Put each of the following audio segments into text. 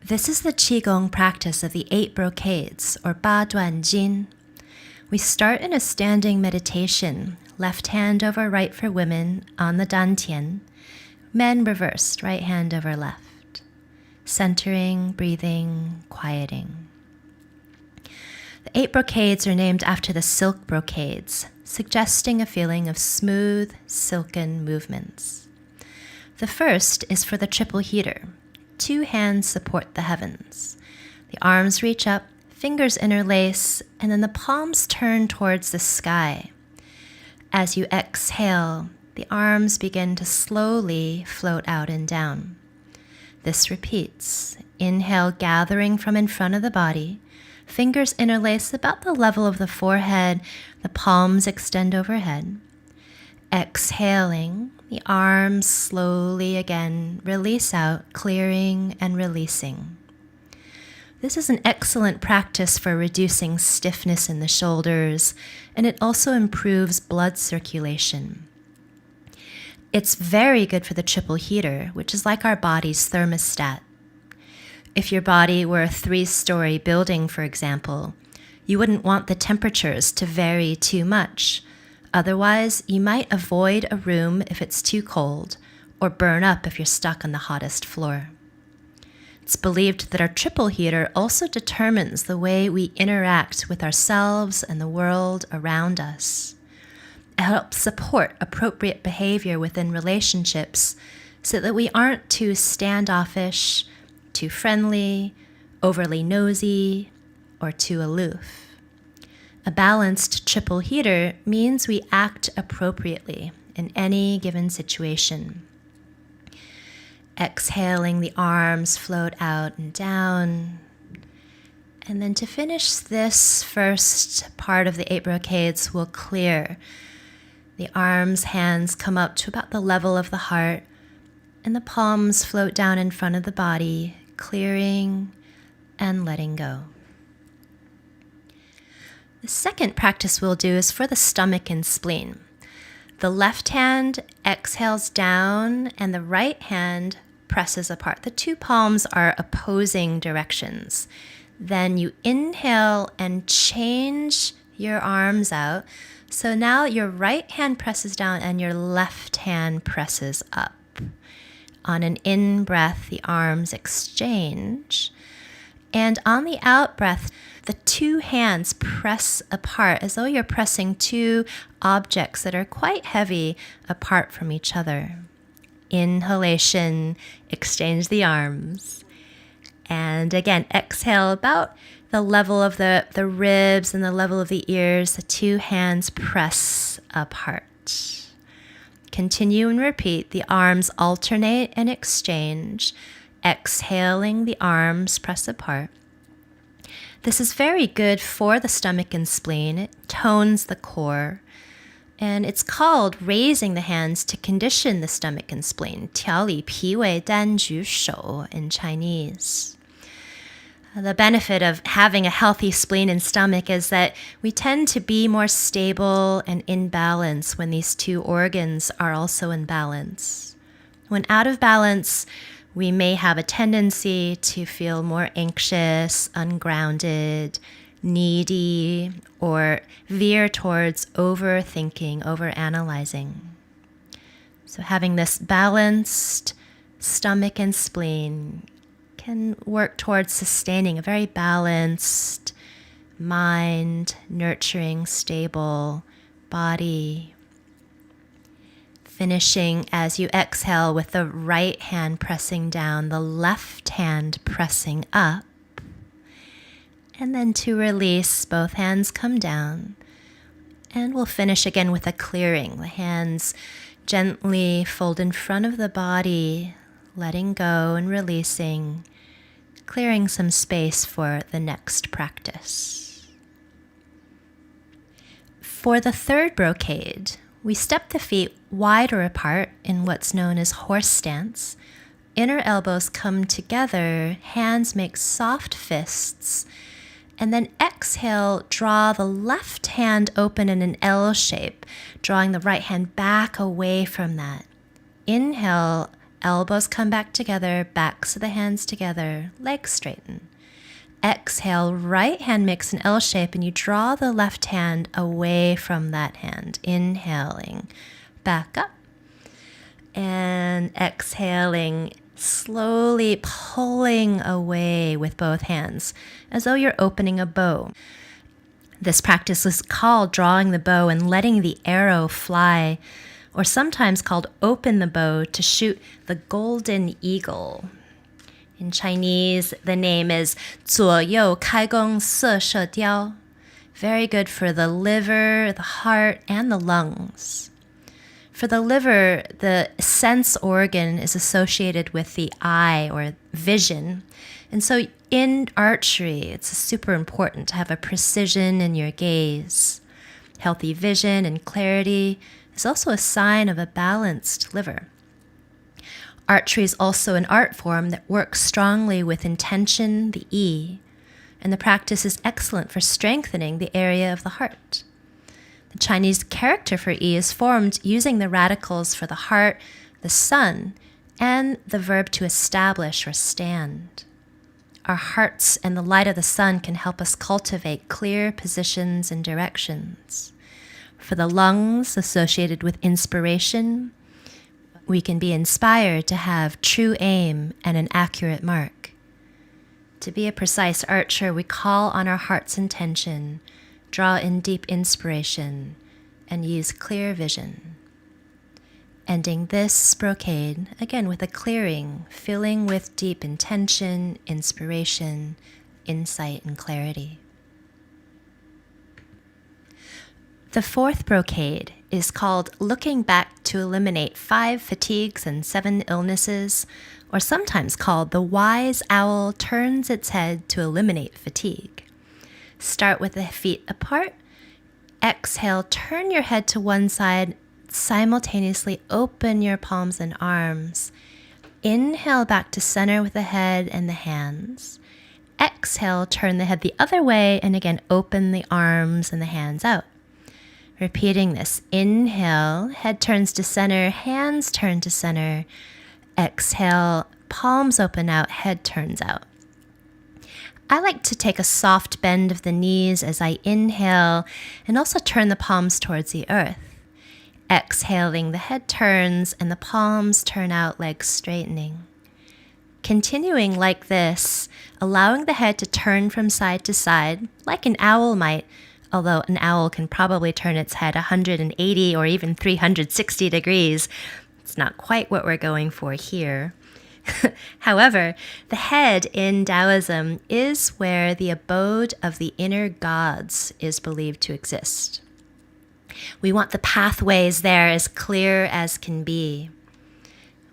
This is the Qigong practice of the 8 Brocades, or 8段筋. We start in a standing meditation, left hand over right for women on the dantian, men reversed, right hand over left. Centering, breathing, quieting. The 8 brocades are named after the silk brocades, suggesting a feeling of smooth, silken movements. The first is for the triple heater. 2 hands support the heavens. The arms reach up, fingers interlace, and then the palms turn towards the sky. As you exhale, the arms begin to slowly float out and down. This repeats. Inhale, gathering from in front of the body. Fingers interlace about the level of the forehead. The palms extend overhead. Exhaling, the arms slowly again release out, clearing and releasing. This is an excellent practice for reducing stiffness in the shoulders, and it also improves blood circulation. It's very good for the triple heater, which is like our body's thermostat. If your body were a 3-story building, for example, you wouldn't want the temperatures to vary too much. Otherwise, you might avoid a room if it's too cold, or burn up if you're stuck on the hottest floor. It's believed that our triple heater also determines the way we interact with ourselves and the world around us. It helps support appropriate behavior within relationships so that we aren't too standoffish, too friendly, overly nosy, or too aloof. A balanced triple heater means we act appropriately in any given situation. Exhaling, the arms float out and down. And then to finish this first part of the 8 brocades, we'll clear. The arms, hands come up to about the level of the heart, and the palms float down in front of the body, clearing and letting go. The second practice we'll do is for the stomach and spleen. The left hand exhales down and the right hand presses apart. The 2 palms are opposing directions. Then you inhale and change your arms out. So now your right hand presses down and your left hand presses up. On an in-breath, the arms exchange. And on the out-breath, the 2 hands press apart as though you're pressing 2 objects that are quite heavy apart from each other. Inhalation, exchange the arms. And again, exhale about the level of the ribs and the level of the ears. The 2 hands press apart. Continue and repeat. The arms alternate and exchange. Exhaling, the arms press apart. This is very good for the stomach and spleen. It tones the core. And it's called raising the hands to condition the stomach and spleen. 调理脾胃丹举手 in Chinese. The benefit of having a healthy spleen and stomach is that we tend to be more stable and in balance when these 2 organs are also in balance. When out of balance, we may have a tendency to feel more anxious, ungrounded, needy, or veer towards overthinking, overanalyzing. So having this balanced stomach and spleen can work towards sustaining a very balanced mind, nurturing, stable body. Finishing as you exhale with the right hand pressing down, the left hand pressing up. And then to release, both hands come down. And we'll finish again with a clearing. The hands gently fold in front of the body, letting go and releasing, clearing some space for the next practice. For the third brocade, we step the feet wider apart in what's known as horse stance. Inner elbows come together, hands make soft fists, and then exhale, draw the left hand open in an L shape, drawing the right hand back away from that. Inhale, elbows come back together, backs of the hands together, legs straighten. Exhale, right hand makes an L shape and you draw the left hand away from that hand. Inhaling, back up. And exhaling, slowly pulling away with both hands, as though you're opening a bow. This practice is called drawing the bow and letting the arrow fly, or sometimes called open the bow to shoot the golden eagle. In Chinese, the name is 左右开弓射射雕. Very good for the liver, the heart, and the lungs. For the liver, the sense organ is associated with the eye or vision. And so in archery, it's super important to have a precision in your gaze. Healthy vision and clarity is also a sign of a balanced liver. Archery is also an art form that works strongly with intention, the yi, and the practice is excellent for strengthening the area of the heart. The Chinese character for yi is formed using the radicals for the heart, the sun, and the verb to establish or stand. Our hearts and the light of the sun can help us cultivate clear positions and directions. For the lungs associated with inspiration, we can be inspired to have true aim and an accurate mark. To be a precise archer, we call on our heart's intention, draw in deep inspiration, and use clear vision. Ending this brocade, again with a clearing, filling with deep intention, inspiration, insight, and clarity. The fourth brocade is called Looking Back to Eliminate 5 Fatigues and 7 Illnesses, or sometimes called The Wise Owl Turns Its Head to Eliminate Fatigue. Start with the feet apart. Exhale, turn your head to one side. Simultaneously open your palms and arms. Inhale back to center with the head and the hands. Exhale, turn the head the other way, and again, open the arms and the hands out. Repeating this. Inhale, head turns to center, hands turn to center. Exhale, palms open out, head turns out. I like to take a soft bend of the knees as I inhale and also turn the palms towards the earth. Exhaling, the head turns and the palms turn out, legs straightening. Continuing like this, allowing the head to turn from side to side, like an owl might, although an owl can probably turn its head 180 or even 360 degrees. It's not quite what we're going for here. However, the head in Taoism is where the abode of the inner gods is believed to exist. We want the pathways there as clear as can be.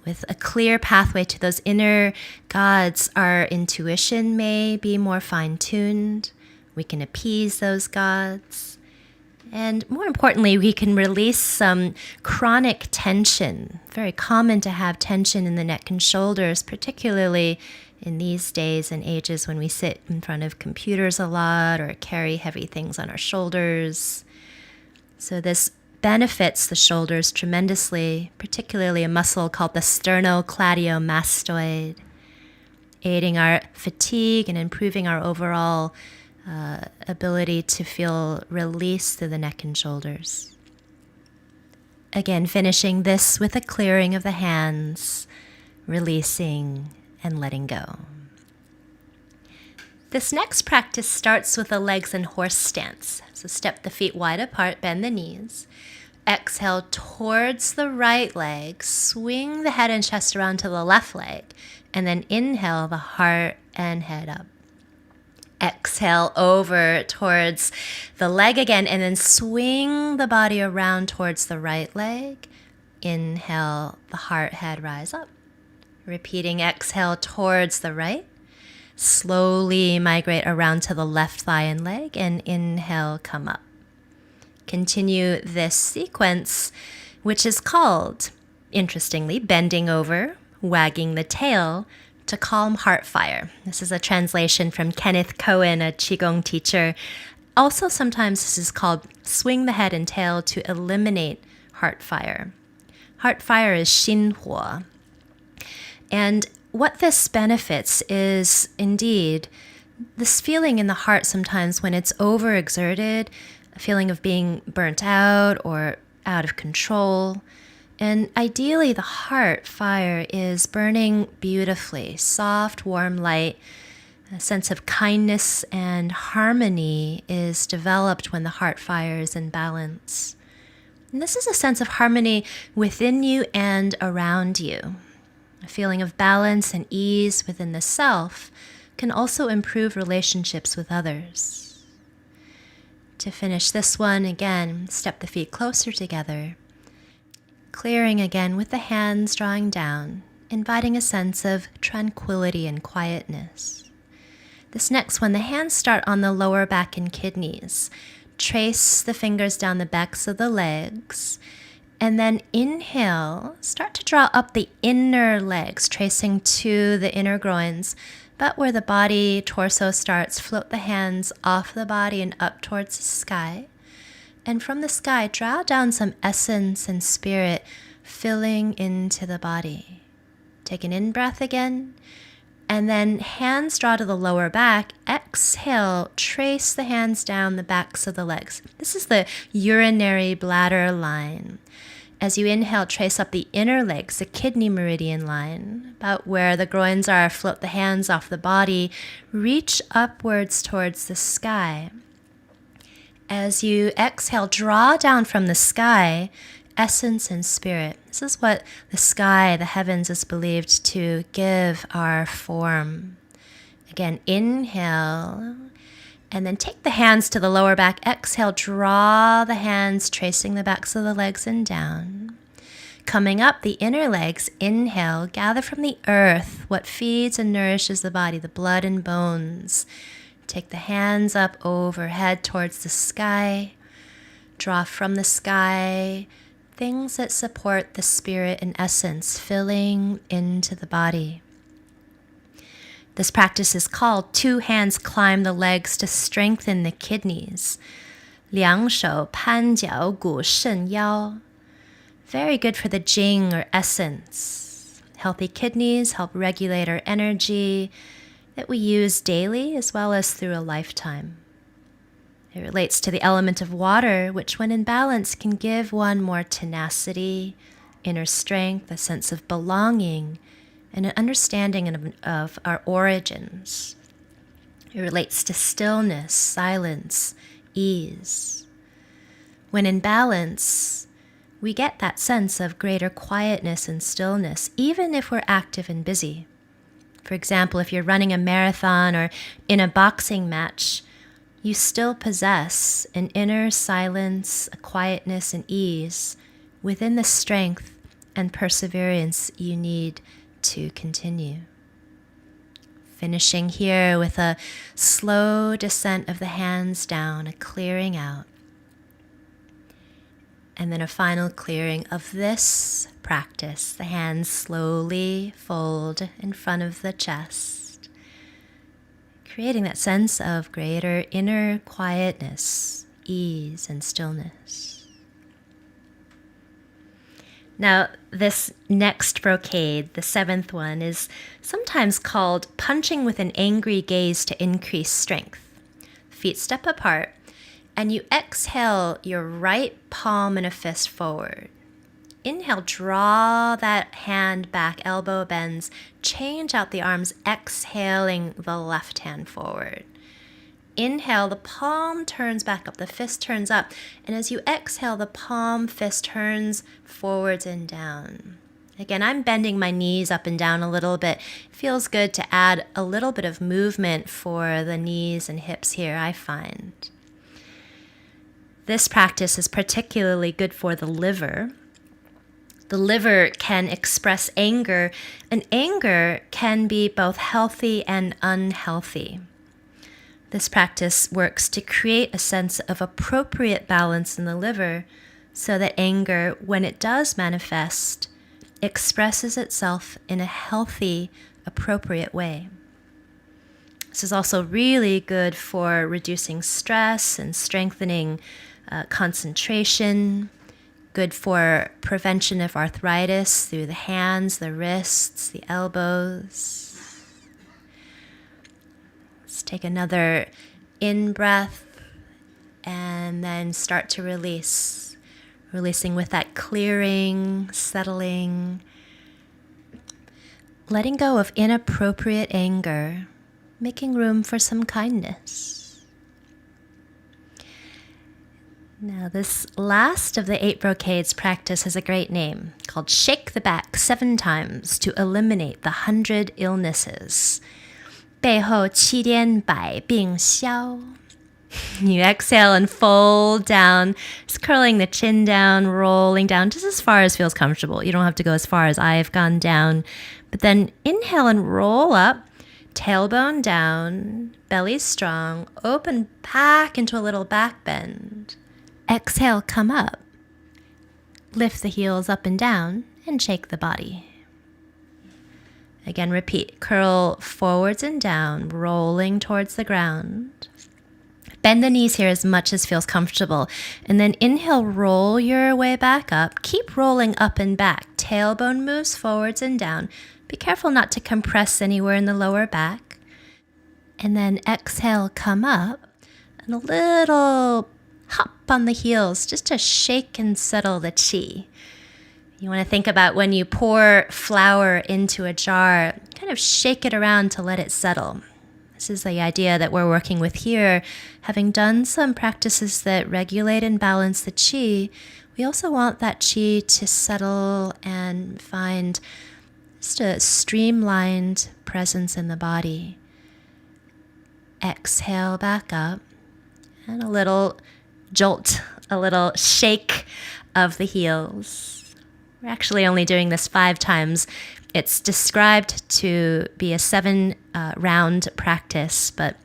With a clear pathway to those inner gods, our intuition may be more fine-tuned. We can appease those gods. And more importantly, we can release some chronic tension. Very common to have tension in the neck and shoulders, particularly in these days and ages when we sit in front of computers a lot or carry heavy things on our shoulders. So this benefits the shoulders tremendously, particularly a muscle called the sternocleidomastoid, aiding our fatigue and improving our overall ability to feel release through the neck and shoulders. Again, finishing this with a clearing of the hands, releasing and letting go. This next practice starts with the legs in horse stance. So step the feet wide apart, bend the knees. Exhale towards the right leg, swing the head and chest around to the left leg, and then inhale the heart and head up. Exhale over towards the leg again, and then swing the body around towards the right leg. Inhale, the heart, head, rise up. Repeating, exhale towards the right. Slowly migrate around to the left thigh and leg, and inhale, come up. Continue this sequence, which is called, interestingly, bending over, wagging the tail, to calm heart fire. This is a translation from Kenneth Cohen, a Qigong teacher. Also, sometimes this is called swing the head and tail to eliminate heart fire. Heart fire is 心火. And what this benefits is indeed this feeling in the heart sometimes when it's overexerted, a feeling of being burnt out or out of control. And ideally, the heart fire is burning beautifully, soft, warm light. A sense of kindness and harmony is developed when the heart fire is in balance. And this is a sense of harmony within you and around you. A feeling of balance and ease within the self can also improve relationships with others. To finish this one, again, step the feet closer together, clearing again with the hands drawing down, inviting a sense of tranquility and quietness. This next one, the hands start on the lower back and kidneys. Trace the fingers down the backs of the legs, and then inhale, start to draw up the inner legs, tracing to the inner groins, but where the body, torso starts, float the hands off the body and up towards the sky. And from the sky, draw down some essence and spirit filling into the body. Take an in-breath again, and then hands draw to the lower back. Exhale, trace the hands down the backs of the legs. This is the urinary bladder line. As you inhale, trace up the inner legs, the kidney meridian line, about where the groins are. Float the hands off the body. Reach upwards towards the sky. As you exhale, draw down from the sky essence and spirit. This is what the sky, the heavens, is believed to give our form. Again, inhale, and then take the hands to the lower back. Exhale, draw the hands, tracing the backs of the legs and down. Coming up, the inner legs, inhale, gather from the earth what feeds and nourishes the body, the blood and bones. Take the hands up overhead towards the sky. Draw from the sky things that support the spirit and essence filling into the body. This practice is called two hands climb the legs to strengthen the kidneys. 两手攀脚骨肾腰. Very good for the Jing or essence. Healthy kidneys help regulate our energy that we use daily as well as through a lifetime. It relates to the element of water, which when in balance can give one more tenacity, inner strength, a sense of belonging, and an understanding of our origins. It relates to stillness, silence, ease. When in balance, we get that sense of greater quietness and stillness, even if we're active and busy. For example, if you're running a marathon or in a boxing match, you still possess an inner silence, a quietness and ease within the strength and perseverance you need to continue. Finishing here with a slow descent of the hands down, a clearing out. And then a final clearing of this practice. The hands slowly fold in front of the chest, creating that sense of greater inner quietness, ease, and stillness. Now, this next brocade, the seventh one, is sometimes called punching with an angry gaze to increase strength. Feet step apart, and you exhale your right palm in a fist forward. Inhale, draw that hand back, elbow bends, change out the arms, exhaling the left hand forward. Inhale, the palm turns back up, the fist turns up, and as you exhale, the palm fist turns forwards and down. Again, I'm bending my knees up and down a little bit. It feels good to add a little bit of movement for the knees and hips here, I find. This practice is particularly good for the liver. The liver can express anger, and anger can be both healthy and unhealthy. This practice works to create a sense of appropriate balance in the liver so that anger, when it does manifest, expresses itself in a healthy, appropriate way. This is also really good for reducing stress and strengthening concentration, good for prevention of arthritis through the hands, the wrists, the elbows. Let's take another in-breath and then start to release. Releasing with that clearing, settling, letting go of inappropriate anger, making room for some kindness. Now, this last of the 8 brocades practice has a great name called Shake the Back 7 times to eliminate the 100 illnesses. 背后7点百病消. You exhale and fold down, just curling the chin down, rolling down just as far as feels comfortable. You don't have to go as far as I've gone down. But then inhale and roll up, tailbone down, belly strong, open back into a little back bend. Exhale, come up. Lift the heels up and down and shake the body. Again, repeat. Curl forwards and down, rolling towards the ground. Bend the knees here as much as feels comfortable. And then inhale, roll your way back up. Keep rolling up and back. Tailbone moves forwards and down. Be careful not to compress anywhere in the lower back. And then exhale, come up. And a little hop on the heels just to shake and settle the chi. You want to think about when you pour flour into a jar, kind of shake it around to let it settle. This is the idea that we're working with here. Having done some practices that regulate and balance the chi, we also want that chi to settle and find just a streamlined presence in the body. Exhale back up and a little jolt, a little shake of the heels. We're actually only doing this 5 times. It's described to be a 7-round practice, but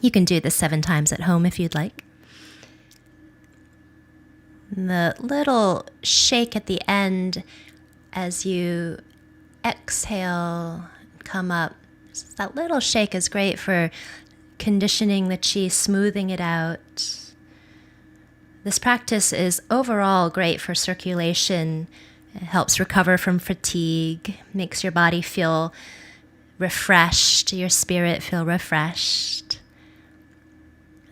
you can do this 7 times at home if you'd like. The little shake at the end as you exhale, come up. That little shake is great for conditioning the chi, smoothing it out. This practice is overall great for circulation. It helps recover from fatigue, makes your body feel refreshed, your spirit feel refreshed.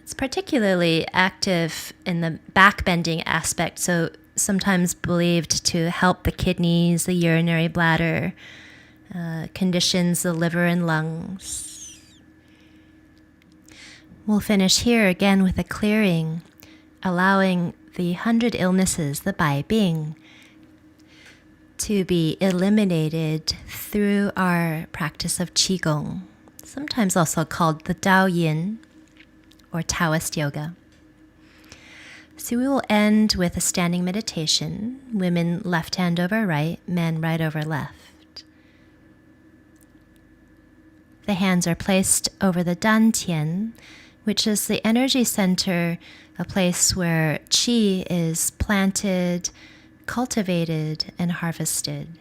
It's particularly active in the back bending aspect, so sometimes believed to help the kidneys, the urinary bladder, conditions the liver and lungs. We'll finish here again with a clearing, allowing the 100 illnesses, the 百病, to be eliminated through our practice of Qigong, sometimes also called the Tao Yin or Taoist yoga. So we will end with a standing meditation, women left hand over right, men right over left. The hands are placed over the dantian, which is the energy center, a place where qi is planted, cultivated, and harvested.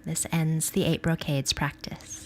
This ends the 8 brocades practice.